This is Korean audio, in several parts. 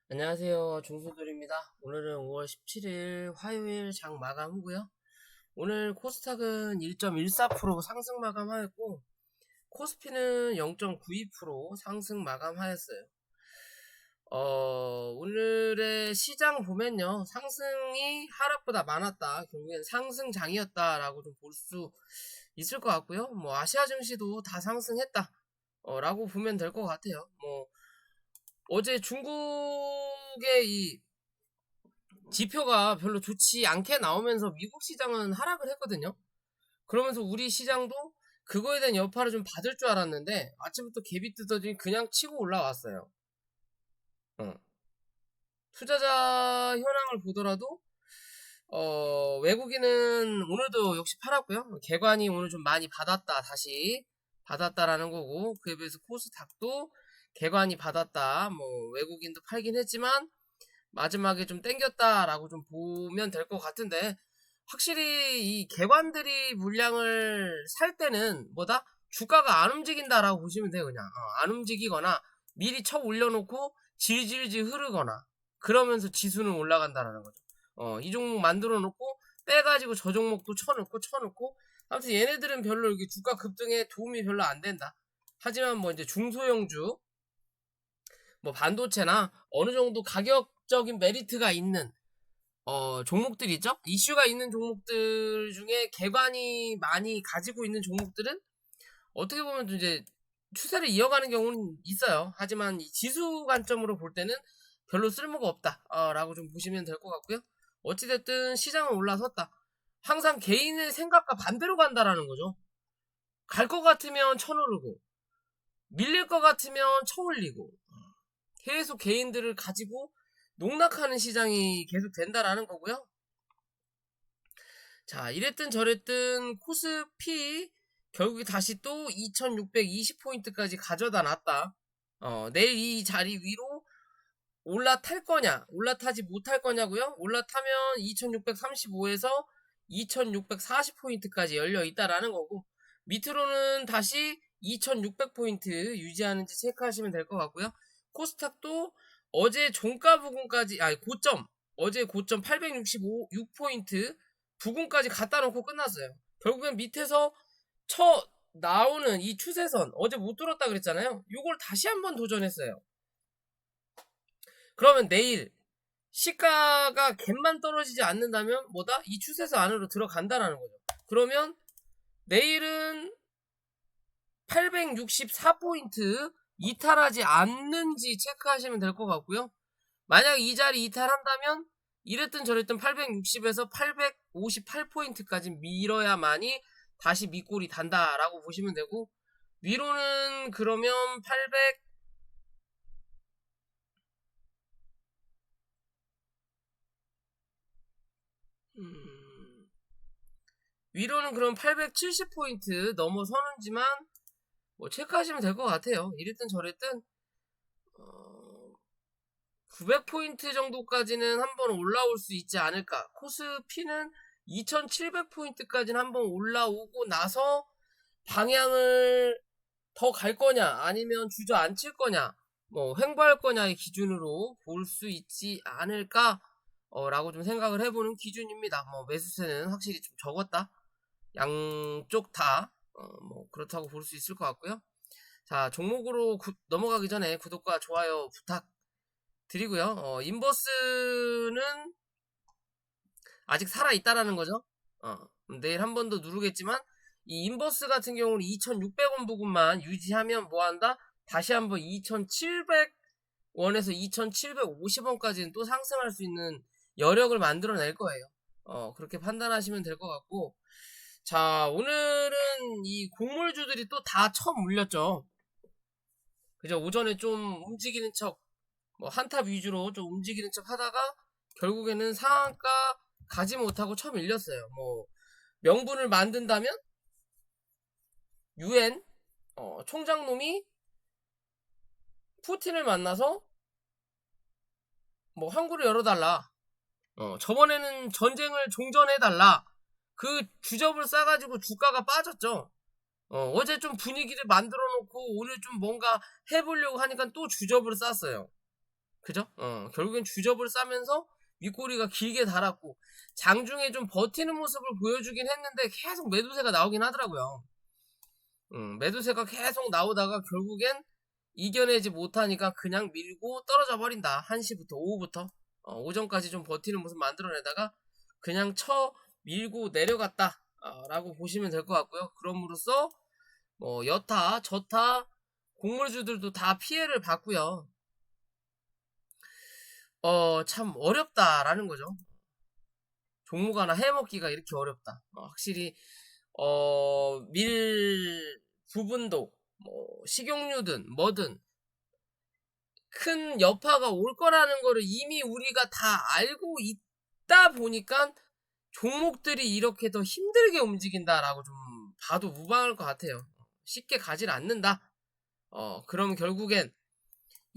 안녕하세요. 중수들입니다. 오늘은 5월 17일 화요일 장 마감 후고요. 오늘 코스닥은 1.14% 상승 마감하였고 코스피는 0.92% 상승 마감하였어요. 오늘의 시장 보면요. 상승이 하락보다 많았다. 결국엔 상승장이었다라고 좀 볼 수 있을 것 같고요. 뭐 아시아 증시도 다 상승했다. 라고 보면 될 것 같아요. 뭐 어제 중국의 이 지표가 별로 좋지 않게 나오면서 미국 시장은 하락을 했거든요. 그러면서 우리 시장도 그거에 대한 여파를 좀 받을 줄 알았는데 아침부터 갭이 뜯어지니 그냥 치고 올라왔어요. 어. 투자자 현황을 보더라도 외국인은 오늘도 역시 팔았고요. 개관이 오늘 좀 많이 받았다. 다시 받았다라는 거고 그에 비해서 코스닥도 개관이 받았다. 뭐 외국인도 팔긴 했지만 마지막에 좀 땡겼다라고 좀 보면 될 것 같은데 확실히 이 개관들이 물량을 살 때는 뭐다? 주가가 안 움직인다라고 보시면 돼요. 그냥 안 움직이거나 미리 쳐 올려놓고 질질질 흐르거나 그러면서 지수는 올라간다라는 거죠. 이 종목 만들어 놓고 빼가지고 저 종목도 쳐놓고 아무튼 얘네들은 별로 이렇게 주가 급등에 도움이 별로 안 된다. 하지만 뭐 이제 중소형주 뭐 반도체나 어느 정도 가격적인 메리트가 있는 종목들 있죠? 이슈가 있는 종목들 중에 개관이 많이 가지고 있는 종목들은 어떻게 보면 이제 추세를 이어가는 경우는 있어요. 하지만 이 지수 관점으로 볼 때는 별로 쓸모가 없다. 라고 좀 보시면 될 것 같고요. 어찌됐든 시장은 올라섰다. 항상 개인의 생각과 반대로 간다라는 거죠. 갈 것 같으면 쳐누르고, 밀릴 것 같으면 쳐올리고, 계속 개인들을 가지고 농락하는 시장이 계속 된다라는 거고요. 자, 이랬든 저랬든 코스피 결국에 다시 또 2620포인트까지 가져다 놨다. 내일 이 자리 위로 올라탈 거냐, 올라타지 못할 거냐고요? 올라타면 2635에서 2640포인트까지 열려 있다라는 거고, 밑으로는 다시 2600포인트 유지하는지 체크하시면 될 것 같고요. 코스닥도 어제 종가 부근까지, 고점, 어제 고점 865포인트 부근까지 갖다 놓고 끝났어요. 결국엔 밑에서 나오는 이 추세선, 어제 못 뚫었다 그랬잖아요. 요걸 다시 한번 도전했어요. 그러면 내일 시가가 갭만 떨어지지 않는다면 뭐다? 이 추세선 안으로 들어간다라는 거죠. 그러면 내일은 864포인트 이탈하지 않는지 체크하시면 될 것 같고요. 만약 이 자리 이탈한다면 이랬든 저랬든 860에서 858포인트까지 밀어야만이 다시 밑골이 단다라고 보시면 되고, 위로는 그러면 870포인트 넘어서는지만 뭐 체크하시면 될 것 같아요. 이랬든 저랬든 900포인트 정도까지는 한번 올라올 수 있지 않을까. 코스피는 2700포인트까지는 한번 올라오고 나서 방향을 더 갈 거냐 아니면 주저앉힐 거냐 뭐 횡보할 거냐의 기준으로 볼 수 있지 않을까 라고 좀 생각을 해보는 기준입니다. 뭐 매수세는 확실히 좀 적었다. 양쪽 다 뭐 그렇다고 볼 수 있을 것 같고요. 자, 종목으로 넘어가기 전에 구독과 좋아요 부탁드리고요. 인버스는 아직 살아있다라는 거죠. 내일 한 번 더 누르겠지만 이 인버스 같은 경우는 2,600원 부근만 유지하면 뭐한다? 다시 한번 2,700원에서 2,750원까지는 또 상승할 수 있는 여력을 만들어낼 거예요. 그렇게 판단하시면 될 것 같고, 자, 오늘은 이 곡물주들이 또 다 처음 물렸죠. 그죠? 오전에 좀 움직이는 척, 뭐 한탑 위주로 좀 움직이는 척 하다가 결국에는 상한가 가지 못하고 처음 밀렸어요. 뭐 명분을 만든다면 유엔 총장놈이 푸틴을 만나서 뭐 항구를 열어달라. 저번에는 전쟁을 종전해달라. 그 주접을 싸가지고 주가가 빠졌죠. 어제 좀 분위기를 만들어 놓고 오늘 좀 뭔가 해보려고 하니까 또 주접을 쌌어요. 그죠? 결국엔 주접을 싸면서 윗꼬리가 길게 달았고 장중에 좀 버티는 모습을 보여주긴 했는데 계속 매도세가 나오긴 하더라고요. 매도세가 계속 나오다가 결국엔 이겨내지 못하니까 그냥 밀고 떨어져 버린다. 1시부터 오후부터 오전까지 좀 버티는 모습 만들어내다가 그냥 밀고 내려갔다 라고 보시면 될 것 같고요. 그럼으로써 여타 저타 곡물주들도 다 피해를 봤고요. 참 어렵다라는 거죠. 종목 하나 해먹기가 이렇게 어렵다. 확실히 밀 부분도 식용유든 뭐든 큰 여파가 올 거라는 거를 이미 우리가 다 알고 있다 보니까 종목들이 이렇게 더 힘들게 움직인다라고 좀 봐도 무방할 것 같아요. 쉽게 가질 않는다. 그럼 결국엔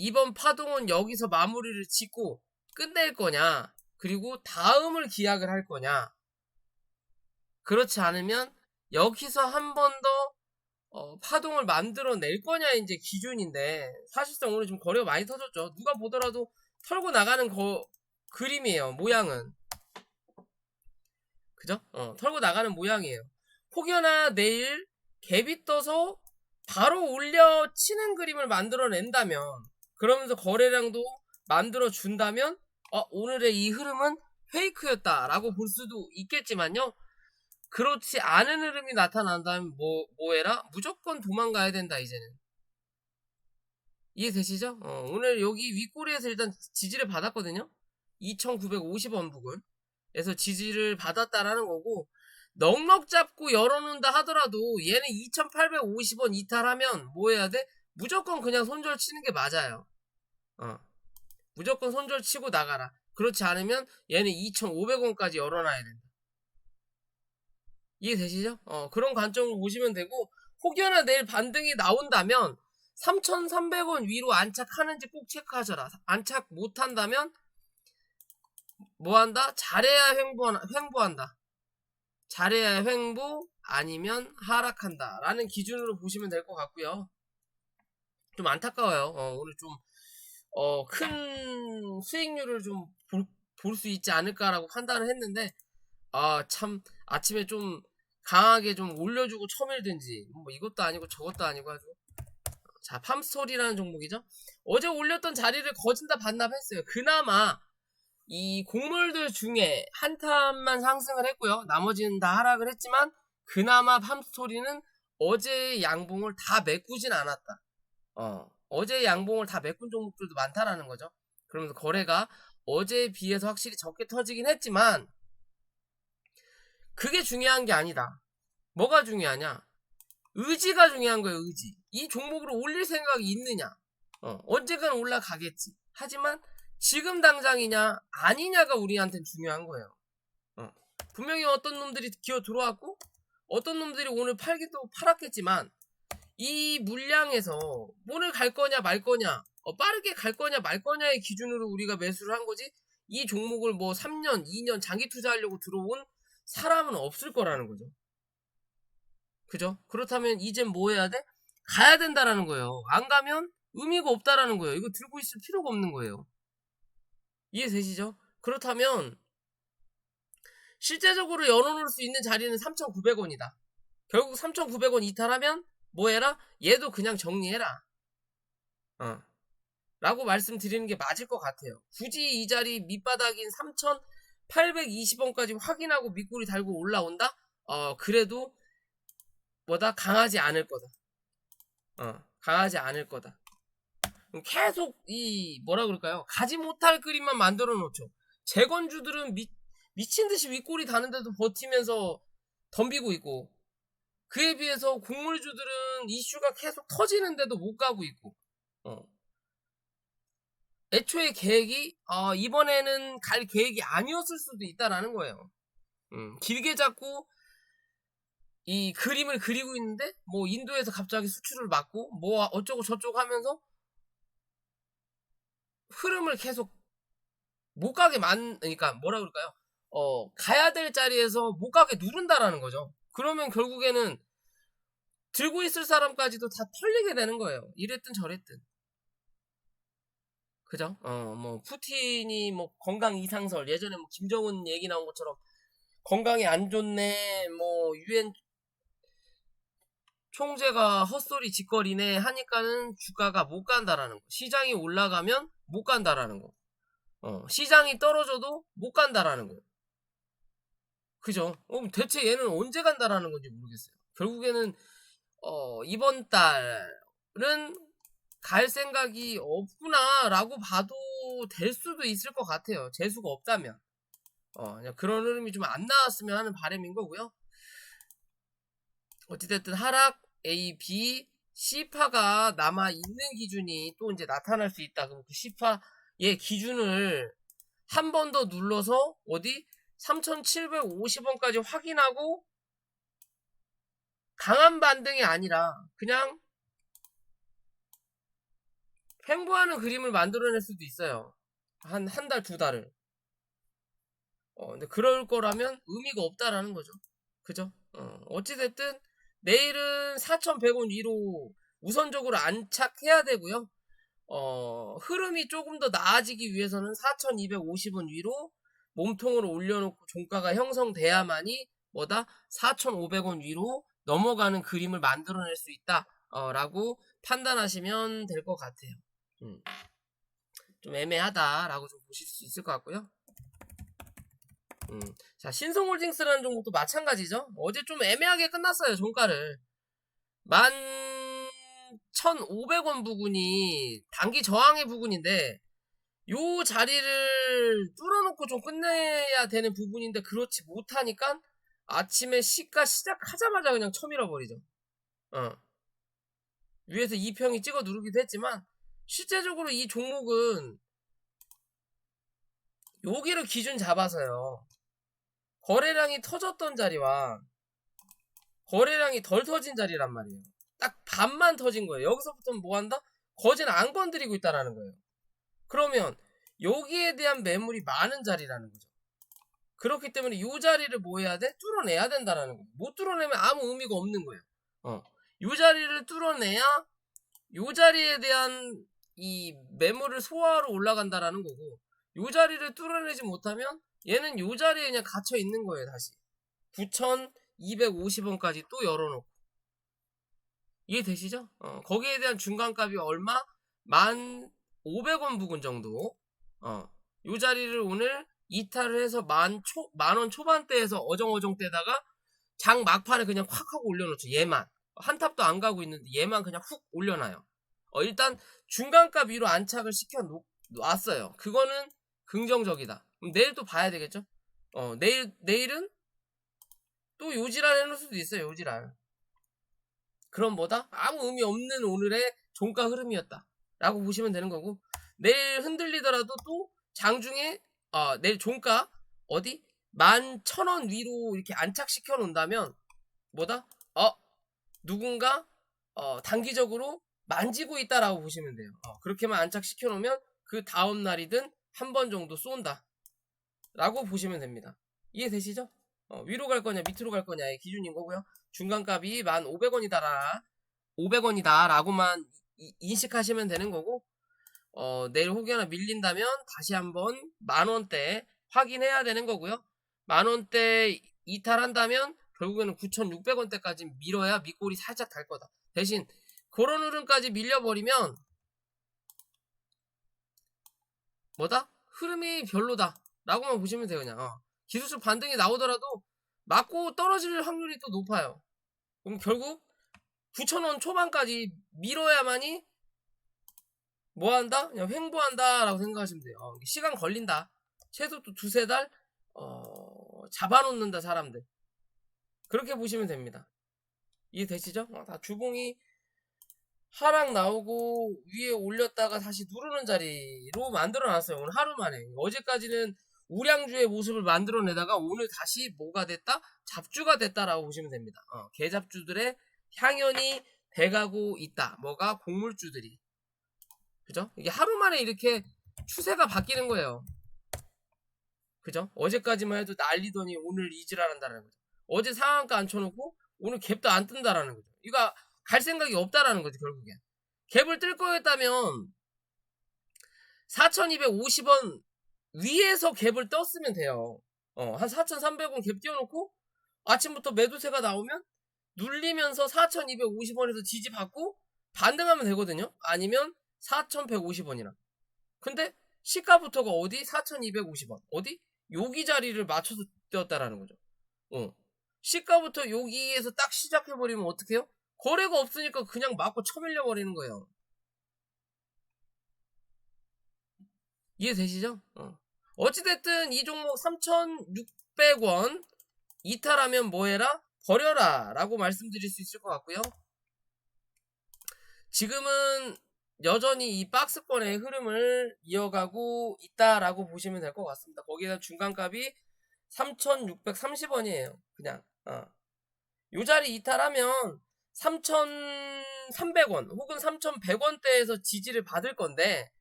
이번 파동은 여기서 마무리를 짓고 끝낼 거냐, 그리고 다음을 기약을 할 거냐. 그렇지 않으면 여기서 한 번 더 파동을 만들어낼 거냐 이제 기준인데 사실상 오늘 좀 거래가 많이 터졌죠. 누가 보더라도 털고 나가는 그림이에요. 모양은. 그죠? 털고 나가는 모양이에요. 혹여나 내일 갭이 떠서 바로 올려치는 그림을 만들어낸다면, 그러면서 거래량도 만들어준다면 오늘의 이 흐름은 페이크였다라고 볼 수도 있겠지만요. 그렇지 않은 흐름이 나타난다면 뭐해라? 무조건 도망가야 된다 이제는. 이해되시죠? 오늘 여기 윗꼬리에서 일단 지지를 받았거든요. 2950원 부근 에서 지지를 받았다라는 거고, 넉넉 잡고 열어놓는다 하더라도 얘는 2850원 이탈하면 뭐 해야 돼? 무조건 그냥 손절 치는 게 맞아요. 무조건 손절 치고 나가라. 그렇지 않으면 얘는 2500원까지 열어놔야 된다. 이해되시죠? 그런 관점으로 보시면 되고, 혹여나 내일 반등이 나온다면 3300원 위로 안착하는지 꼭 체크하셔라. 안착 못한다면 뭐한다? 잘해야 횡보한다. 잘해야 횡보 아니면 하락한다 라는 기준으로 보시면 될 것 같고요. 좀 안타까워요. 오늘 좀 큰 수익률을 좀 볼 수 있지 않을까라고 판단을 했는데 참 아침에 좀 강하게 좀 올려주고 쳐밀든지 뭐 이것도 아니고 저것도 아니고 아주. 자, 팜스토리라는 종목이죠. 어제 올렸던 자리를 거진다 반납했어요. 그나마 이 곡물들 중에 한탄만 상승을 했고요. 나머지는 다 하락을 했지만 그나마 팜스토리는 어제의 양봉을 다 메꾸진 않았다. 어제의 양봉을 다 메꾼 종목들도 많다라는 거죠. 그러면서 거래가 어제에 비해서 확실히 적게 터지긴 했지만 그게 중요한 게 아니다. 뭐가 중요하냐? 의지가 중요한 거예요. 의지. 이 종목으로 올릴 생각이 있느냐? 언젠간 올라가겠지. 하지만 지금 당장이냐 아니냐가 우리한테는 중요한 거예요. 분명히 어떤 놈들이 기어 들어왔고 어떤 놈들이 오늘 팔기도 팔았겠지만 이 물량에서 오늘 갈 거냐 말 거냐, 빠르게 갈 거냐 말 거냐의 기준으로 우리가 매수를 한 거지, 이 종목을 뭐 3년 2년 장기 투자하려고 들어온 사람은 없을 거라는 거죠. 그죠? 그렇다면 이젠 뭐 해야 돼? 가야 된다라는 거예요. 안 가면 의미가 없다라는 거예요. 이거 들고 있을 필요가 없는 거예요. 이해되시죠? 그렇다면 실제적으로 열어놓을 수 있는 자리는 3,900원이다. 결국 3,900원 이탈하면 뭐 해라? 얘도 그냥 정리해라. 라고 말씀드리는 게 맞을 것 같아요. 굳이 이 자리 밑바닥인 3,820원까지 확인하고 밑꼬리 달고 올라온다? 그래도 뭐다? 강하지 않을 거다. 강하지 않을 거다. 계속 뭐라 그럴까요? 가지 못할 그림만 만들어 놓죠. 재건주들은 미친 듯이 윗꼬리 다는데도 버티면서 덤비고 있고, 그에 비해서 곡물주들은 이슈가 계속 터지는데도 못 가고 있고, 애초에 계획이 이번에는 갈 계획이 아니었을 수도 있다라는 거예요. 길게 잡고 이 그림을 그리고 있는데 뭐 인도에서 갑자기 수출을 막고 뭐 어쩌고 저쩌고 하면서 흐름을 계속 못 가게 그러니까 뭐라 그럴까요? 가야 될 자리에서 못 가게 누른다라는 거죠. 그러면 결국에는 들고 있을 사람까지도 다 털리게 되는 거예요. 이랬든 저랬든. 그죠? 뭐 푸틴이 뭐 건강 이상설, 예전에 뭐 김정은 얘기 나온 것처럼 건강이 안 좋네, 뭐 유엔 총재가 헛소리 짓거리네 하니까는 주가가 못 간다라는 거. 시장이 올라가면 못 간다라는 거. 시장이 떨어져도 못 간다라는 거. 그죠? 대체 얘는 언제 간다라는 건지 모르겠어요. 결국에는 이번 달은 갈 생각이 없구나라고 봐도 될 수도 있을 것 같아요. 재수가 없다면. 그냥 그런 흐름이 좀 안 나왔으면 하는 바람인 거고요. 어찌됐든 하락 A, B, C파가 남아있는 기준이 또 이제 나타날 수 있다. 그럼 그 C파의 기준을 한 번 더 눌러서 어디 3,750원까지 확인하고 강한 반등이 아니라 그냥 횡보하는 그림을 만들어낼 수도 있어요. 한 달, 두 달을. 근데 그럴 거라면 의미가 없다라는 거죠. 그죠? 어찌됐든 내일은 4,100원 위로 우선적으로 안착해야 되고요. 흐름이 조금 더 나아지기 위해서는 4,250원 위로 몸통으로 올려놓고 종가가 형성돼야만이 뭐다? 4,500원 위로 넘어가는 그림을 만들어낼 수 있다. 라고 판단하시면 될 것 같아요. 좀 애매하다라고 좀 보실 수 있을 것 같고요. 자, 신성홀딩스라는 종목도 마찬가지죠. 어제 좀 애매하게 끝났어요, 종가를. 11,500원 부근이 단기 저항의 부분인데, 요 자리를 뚫어놓고 좀 끝내야 되는 부분인데, 그렇지 못하니까 아침에 시가 시작하자마자 그냥 쳐밀어버리죠. 위에서 2평이 찍어 누르기도 했지만, 실제적으로 이 종목은 여기를 기준 잡아서요. 거래량이 터졌던 자리와 거래량이 덜 터진 자리란 말이에요. 딱 반만 터진 거예요. 여기서부터는 뭐 한다? 거진 안 건드리고 있다라는 거예요. 그러면 여기에 대한 매물이 많은 자리라는 거죠. 그렇기 때문에 이 자리를 뭐 해야 돼? 뚫어내야 된다라는 거예요. 못 뚫어내면 아무 의미가 없는 거예요. 이 자리를 뚫어내야 이 자리에 대한 이 매물을 소화하러 올라간다라는 거고, 이 자리를 뚫어내지 못하면 얘는 이 자리에 그냥 갇혀 있는 거예요. 다시 9,250원까지 또 열어놓고. 이해되시죠? 거기에 대한 중간값이 얼마? 1,500원 부근 정도. 이 자리를 오늘 이탈을 해서 만원 초반대에서 어정어정대다가 장 막판에 그냥 콱 하고 올려놓죠. 얘만 한 탑도 안 가고 있는데 얘만 그냥 훅 올려놔요. 일단 중간값 위로 안착을 시켜 놨어요. 그거는 긍정적이다. 그럼 내일 또 봐야 되겠죠? 내일은 또 요지랄 해놓을 수도 있어요. 요지랄. 그럼 뭐다? 아무 의미 없는 오늘의 종가 흐름이었다 라고 보시면 되는 거고, 내일 흔들리더라도 또 장중에 내일 종가 어디? 11,000원 위로 이렇게 안착시켜 놓는다면 뭐다? 누군가 단기적으로 만지고 있다라고 보시면 돼요. 그렇게만 안착시켜 놓으면 그 다음 날이든 한 번 정도 쏜다 라고 보시면 됩니다. 이해되시죠? 위로 갈 거냐 밑으로 갈 거냐의 기준인 거고요. 중간값이 1,500원이다 라고만 인식하시면 되는 거고, 내일 혹여나 밀린다면 다시 한번 만원대 확인해야 되는 거고요. 만원대 이탈한다면 결국에는 9,600원대까지 밀어야 밑골이 살짝 달 거다. 대신 그런 흐름까지 밀려버리면 뭐다? 흐름이 별로다 라고만 보시면 돼요. 그냥 기술적 반등이 나오더라도 맞고 떨어질 확률이 또 높아요. 그럼 결국 9,000원 초반까지 밀어야만이 뭐한다? 그냥 횡보한다 라고 생각하시면 돼요. 시간 걸린다. 최소 또 두세 달 잡아놓는다 사람들. 그렇게 보시면 됩니다. 이해되시죠? 다 주봉이 하락 나오고 위에 올렸다가 다시 누르는 자리로 만들어놨어요. 오늘 하루 만에. 어제까지는 우량주의 모습을 만들어내다가 오늘 다시 뭐가 됐다? 잡주가 됐다라고 보시면 됩니다. 개잡주들의 향연이 돼가고 있다. 뭐가? 곡물주들이. 그죠? 이게 하루 만에 이렇게 추세가 바뀌는 거예요. 그죠? 어제까지만 해도 난리더니 오늘 이질한다는 거죠. 어제 상한가 앉혀놓고 오늘 갭도 안 뜬다라는 거죠. 이거 갈 생각이 없다라는 거죠. 결국엔 갭을 뜰 거였다면 4250원 위에서 갭을 떴으면 돼요. 한 4300원 갭 띄워놓고 아침부터 매도세가 나오면 눌리면서 4250원에서 지지받고 반등하면 되거든요. 아니면 4150원이랑. 근데 시가부터가 어디? 4250원. 어디? 여기 자리를 맞춰서 띄웠다라는 거죠. 시가부터 여기에서 딱 시작해버리면 어떡해요? 거래가 없으니까 그냥 맞고 쳐밀려버리는 거예요. 이해되시죠? 어찌됐든 이 종목 3600원 이탈하면 뭐해라? 버려라 라고 말씀드릴 수 있을 것 같고요. 지금은 여전히 이 박스권의 흐름을 이어가고 있다라고 보시면 될 것 같습니다. 거기다 중간값이 3630원이에요. 그냥 요 자리 이탈하면 3300원 혹은 3100원대에서 지지를 받을 건데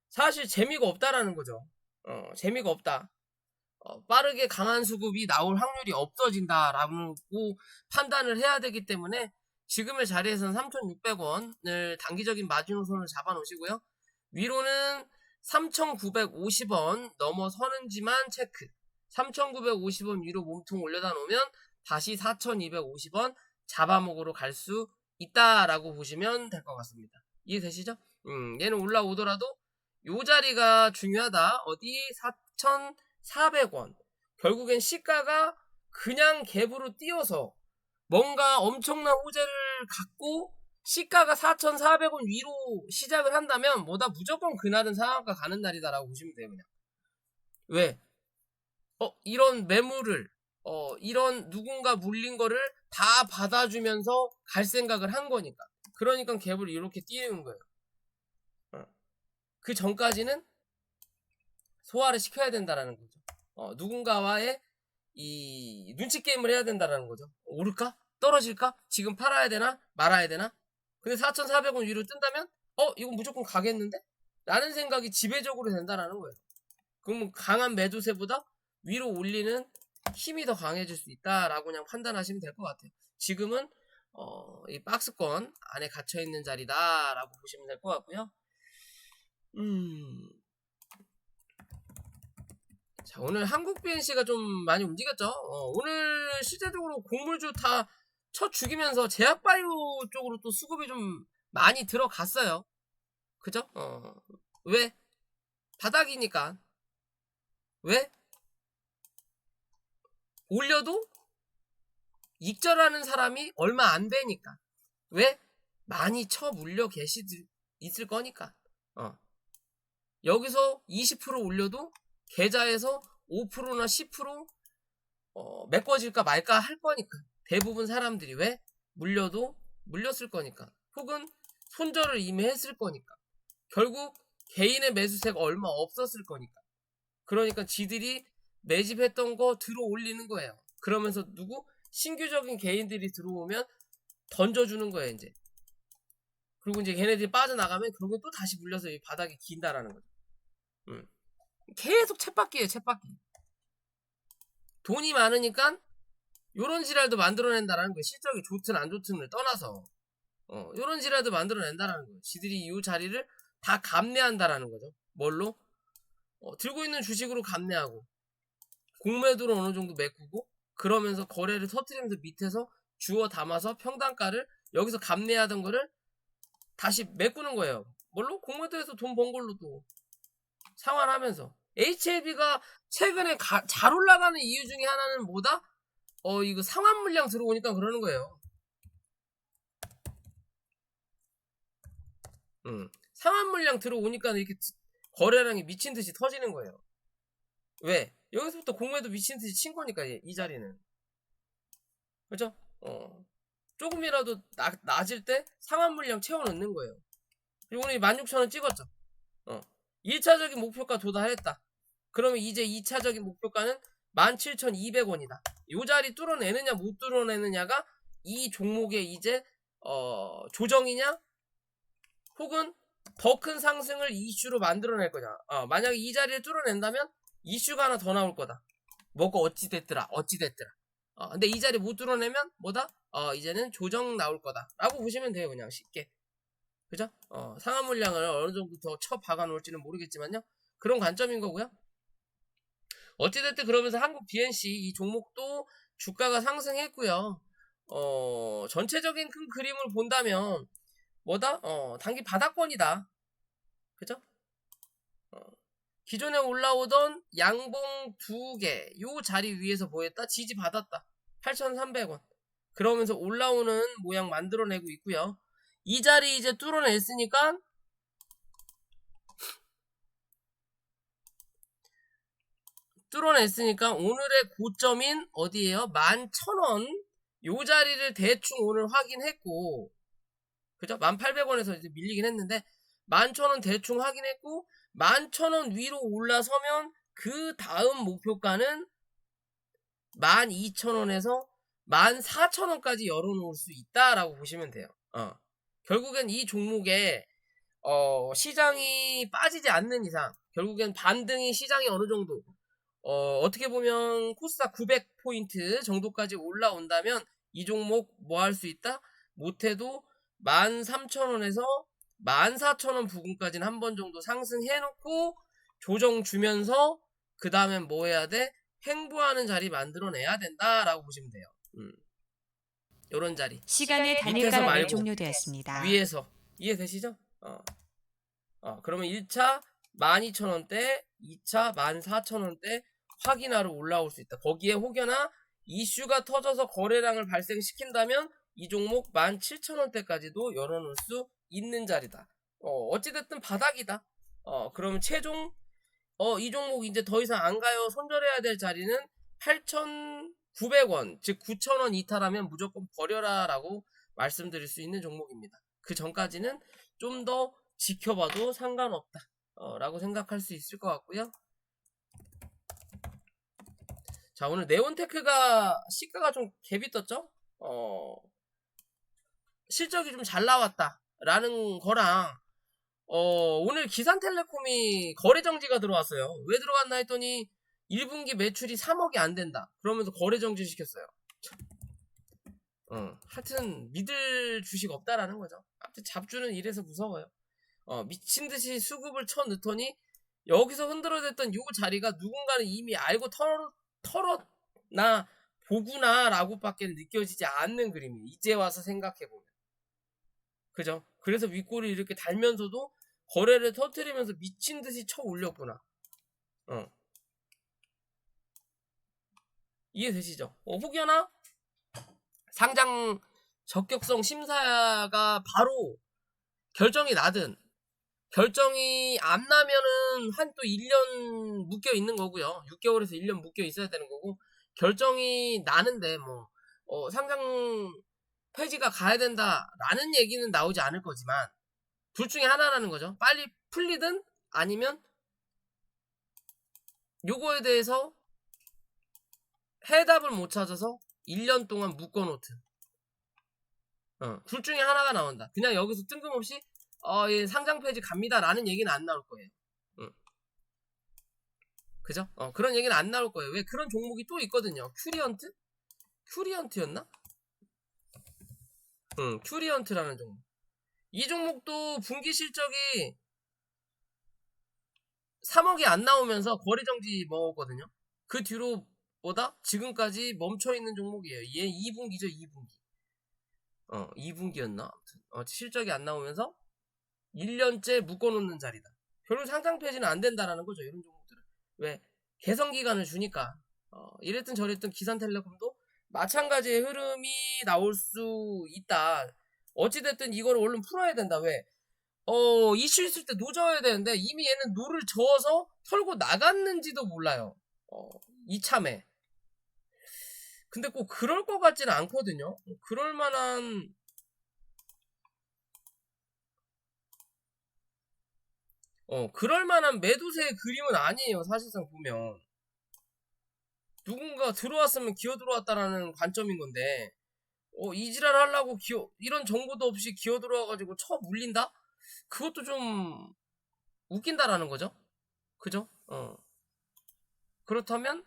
사실 재미가 없다라는 거죠. 재미가 없다. 빠르게 강한 수급이 나올 확률이 없어진다라고 판단을 해야 되기 때문에 지금의 자리에서는 3,600원을 단기적인 마지노선을 잡아 놓으시고요. 위로는 3,950원 넘어서는지만 체크. 3,950원 위로 몸통 올려다 놓으면 다시 4,250원 잡아먹으러 갈 수 있다라고 보시면 될 것 같습니다. 이해되시죠? 얘는 올라오더라도 요 자리가 중요하다. 어디? 4,400원. 결국엔 시가가 그냥 갭으로 띄어서 뭔가 엄청난 호재를 갖고 시가가 4,400원 위로 시작을 한다면 뭐다 무조건 그날은 상한가 가는 날이다라고 보시면 돼요. 그냥. 왜? 이런 매물을 이런 누군가 물린 거를 다 받아주면서 갈 생각을 한 거니까. 그러니까 갭을 이렇게 띄우는 거예요. 그 전까지는 소화를 시켜야 된다라는 거죠. 누군가와의 이 눈치 게임을 해야 된다라는 거죠. 오를까? 떨어질까? 지금 팔아야 되나? 말아야 되나? 근데 4,400원 위로 뜬다면 이건 무조건 가겠는데? 라는 생각이 지배적으로 된다라는 거예요. 그러면 강한 매도세보다 위로 올리는 힘이 더 강해질 수 있다라고 그냥 판단하시면 될 것 같아요. 지금은 이 박스권 안에 갇혀있는 자리다라고 보시면 될 것 같고요. 자, 오늘 한국 BNC가 좀 많이 움직였죠. 오늘 실제적으로 곡물주 다 쳐 죽이면서 제약바이오 쪽으로 또 수급이 좀 많이 들어갔어요. 그죠? 왜? 바닥이니까. 왜? 올려도 익절하는 사람이 얼마 안 되니까. 왜? 많이 쳐 물려 있을 거니까. 여기서 20% 올려도 계좌에서 5%나 10% 메꿔질까 말까 할 거니까. 대부분 사람들이 왜? 물렸을 거니까. 혹은 손절을 이미 했을 거니까. 결국 개인의 매수세가 얼마 없었을 거니까. 그러니까 지들이 매집했던 거 들어 올리는 거예요. 그러면서 누구? 신규적인 개인들이 들어오면 던져주는 거예요, 이제. 그리고 이제 걔네들이 빠져나가면 결국은 또 다시 물려서 이 바닥이 긴다라는 거죠. 계속 쳇바퀴예요, 쳇바퀴. 돈이 많으니까 요런 지랄도 만들어낸다라는 거예요. 실적이 좋든 안 좋든을 떠나서 요런 지랄도 만들어낸다라는 거예요. 지들이 이 자리를 다 감내한다라는 거죠. 뭘로? 들고 있는 주식으로 감내하고 공매도로 어느 정도 메꾸고 그러면서 거래를 터뜨리면서 밑에서 주워 담아서 평단가를 여기서 감내하던 거를 다시 메꾸는 거예요. 뭘로? 공매도에서 돈 번 걸로 또 상환하면서. HLB가 최근에 잘 올라가는 이유 중에 하나는 뭐다? 이거 상환 물량 들어오니까 그러는 거예요. 상환 물량 들어오니까 이렇게 거래량이 미친 듯이 터지는 거예요. 왜? 여기서부터 공매도 미친 듯이 친 거니까 이 자리는. 그죠? 조금이라도 낮을 때 상환 물량 채워 넣는 거예요. 그리고 오늘 16,000원 찍었죠. 1차적인 목표가 도달했다. 그러면 이제 2차적인 목표가는 17,200원이다. 요 자리 뚫어내느냐 못 뚫어내느냐가 이 종목의 이제 조정이냐 혹은 더 큰 상승을 이슈로 만들어낼 거냐. 만약에 이 자리를 뚫어낸다면 이슈가 하나 더 나올 거다. 뭐가 어찌됐더라. 근데 이 자리 못 뚫어내면 뭐다? 이제는 조정 나올 거다 라고 보시면 돼요. 그냥 쉽게. 그죠? 상한 물량을 어느 정도 더 쳐 박아 놓을지는 모르겠지만요. 그런 관점인 거고요. 어찌됐든 그러면서 한국 BNC 이 종목도 주가가 상승했고요. 전체적인 큰 그림을 본다면 뭐다? 단기 바닥권이다. 그죠? 기존에 올라오던 양봉 2개 요 자리 위에서 보였다. 지지 받았다. 8,300원. 그러면서 올라오는 모양 만들어내고 있고요. 이 자리 이제 뚫어냈으니까 오늘의 고점인 어디에요? 11,000원 요 자리를 대충 오늘 확인했고, 그죠? 1,800원에서 이제 밀리긴 했는데 11,000원 대충 확인했고 11,000원 위로 올라서면 그 다음 목표가는 12,000원에서 14,000원까지 열어놓을 수 있다라고 보시면 돼요. 결국엔 이 종목에 시장이 빠지지 않는 이상, 결국엔 반등이 시장이 어느 정도 어떻게 보면 코스닥 900포인트 정도까지 올라온다면 이 종목 뭐 할 수 있다? 못해도 13,000원에서 14,000원 부근까지는 한 번 정도 상승해놓고 조정 주면서 그 다음엔 뭐 해야 돼? 횡보하는 자리 만들어내야 된다라고 보시면 돼요. 요런 자리. 시간의 단일가락이 종료되었습니다. 위에서. 이해되시죠? 그러면 1차 12,000원대, 2차 14,000원대 확인하러 올라올 수 있다. 거기에 혹여나 이슈가 터져서 거래량을 발생시킨다면 이 종목 17,000원대까지도 열어놓을 수 있는 자리다. 어찌됐든 바닥이다. 그러면 최종 이 종목 이제 더 이상 안 가요. 손절해야 될 자리는 8,900원, 즉 9,000원 이탈하면 무조건 버려라 라고 말씀드릴 수 있는 종목입니다. 그 전까지는 좀 더 지켜봐도 상관없다 라고 생각할 수 있을 것 같고요. 자, 오늘 네온테크가 시가가 좀 갭이 떴죠? 실적이 좀 잘 나왔다 라는 거랑 오늘 기산텔레콤이 거래정지가 들어왔어요. 왜 들어왔나 했더니 1분기 매출이 3억이 안 된다. 그러면서 거래정지 시켰어요. 하여튼 믿을 주식 없다라는 거죠. 하여튼 잡주는 이래서 무서워요. 미친듯이 수급을 쳐 넣더니 여기서 흔들어댔던 요 자리가 누군가는 이미 알고 털었나 보구나 라고밖에 느껴지지 않는 그림이에요. 이제 와서 생각해보면. 그죠? 그래서 윗골이 이렇게 달면서도 거래를 터뜨리면서 미친듯이 쳐 올렸구나. 이해되시죠? 혹여나 상장 적격성 심사가 바로 결정이 나든 결정이 안 나면은 한 또 1년 묶여 있는 거고요. 6개월에서 1년 묶여 있어야 되는 거고, 결정이 나는데 뭐 상장 폐지가 가야 된다라는 얘기는 나오지 않을 거지만 둘 중에 하나라는 거죠. 빨리 풀리든 아니면 요거에 대해서 해답을 못 찾아서 1년 동안 묶어놓든 둘 중에 하나가 나온다. 그냥 여기서 뜬금없이 예, 상장 폐지 갑니다 라는 얘기는 안 나올 거예요. 그죠? 그런 얘기는 안 나올 거예요. 왜? 그런 종목이 또 있거든요. 큐리언트였나? 큐리언트라는 종목. 이 종목도 분기 실적이 3억이 안 나오면서 거래정지 먹었거든요. 그 뒤로 보다 지금까지 멈춰있는 종목이에요. 얘 2분기죠, 2분기. 2분기였나? 아무튼 실적이 안 나오면서 1년째 묶어놓는 자리다. 결국 상장 폐지는 안 된다라는 거죠. 이런 종목들은. 왜? 개선기간을 주니까. 이랬든 저랬든 기산텔레콤도 마찬가지의 흐름이 나올 수 있다. 어찌됐든 이걸 얼른 풀어야 된다. 왜? 이슈 있을 때 노져야 되는데 이미 얘는 노를 저어서 털고 나갔는지도 몰라요. 이참에. 근데 꼭 그럴 것 같지는 않거든요. 그럴 만한 매도세의 그림은 아니에요. 사실상 보면. 누군가 들어왔으면 기어 들어왔다라는 관점인 건데, 이지랄 하려고 이런 정보도 없이 기어 들어와가지고 쳐 물린다? 그것도 좀 웃긴다라는 거죠. 그죠? 그렇다면,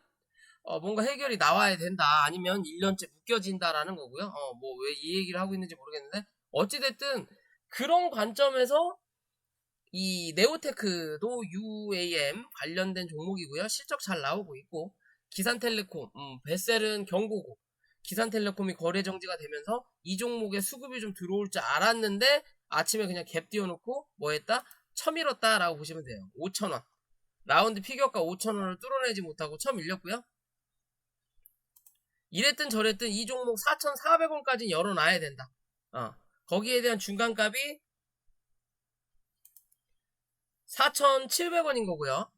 뭔가 해결이 나와야 된다. 아니면 1년째 묶여진다라는 거고요. 뭐 왜 이 얘기를 하고 있는지 모르겠는데, 어찌됐든 그런 관점에서 이 네오테크도 UAM 관련된 종목이고요. 실적 잘 나오고 있고, 기산텔레콤, 베셀은 경고고, 기산텔레콤이 거래 정지가 되면서 이 종목에 수급이 좀 들어올 줄 알았는데 아침에 그냥 갭 띄워놓고 뭐 했다? 쳐밀었다 라고 보시면 돼요. 5,000원. 라운드 피겨가 5,000원을 뚫어내지 못하고 쳐밀렸고요. 이랬든 저랬든 이 종목 4,400원까지 열어놔야 된다. 거기에 대한 중간값이 4,700원인 거고요.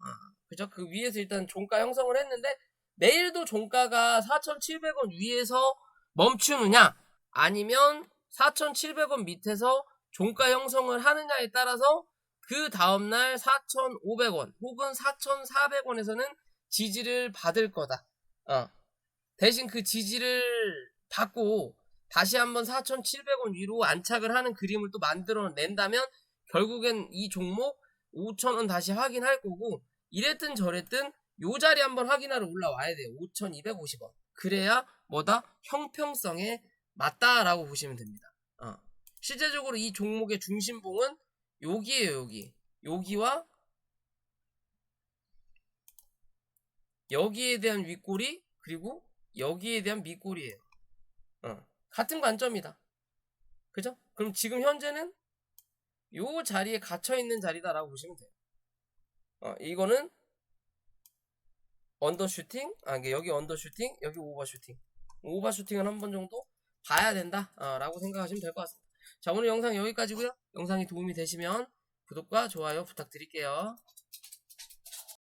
그죠? 그 위에서 일단 종가 형성을 했는데 내일도 종가가 4,700원 위에서 멈추느냐 아니면 4,700원 밑에서 종가 형성을 하느냐에 따라서 그 다음날 4,500원 혹은 4,400원에서는 지지를 받을 거다. 대신 그 지지를 받고 다시 한번 4,700원 위로 안착을 하는 그림을 또 만들어낸다면 결국엔 이 종목 5,000원 다시 확인할 거고, 이랬든 저랬든 요 자리 한번 확인하러 올라와야 돼요. 5,250원. 그래야 뭐다? 형평성에 맞다라고 보시면 됩니다. 실제적으로 이 종목의 중심봉은 여기에요. 여기. 여기와 여기에 대한 윗꼬리, 그리고 여기에 대한 밑꼬리예요. 같은 관점이다. 그죠? 그럼 지금 현재는 요 자리에 갇혀있는 자리다라고 보시면 돼요. 이거는 언더슈팅, 여기 언더슈팅, 여기 오버슈팅. 오버슈팅은 한 번 정도 봐야 된다 라고 생각하시면 될 것 같습니다. 자, 오늘 영상 여기까지고요. 영상이 도움이 되시면 구독과 좋아요 부탁드릴게요.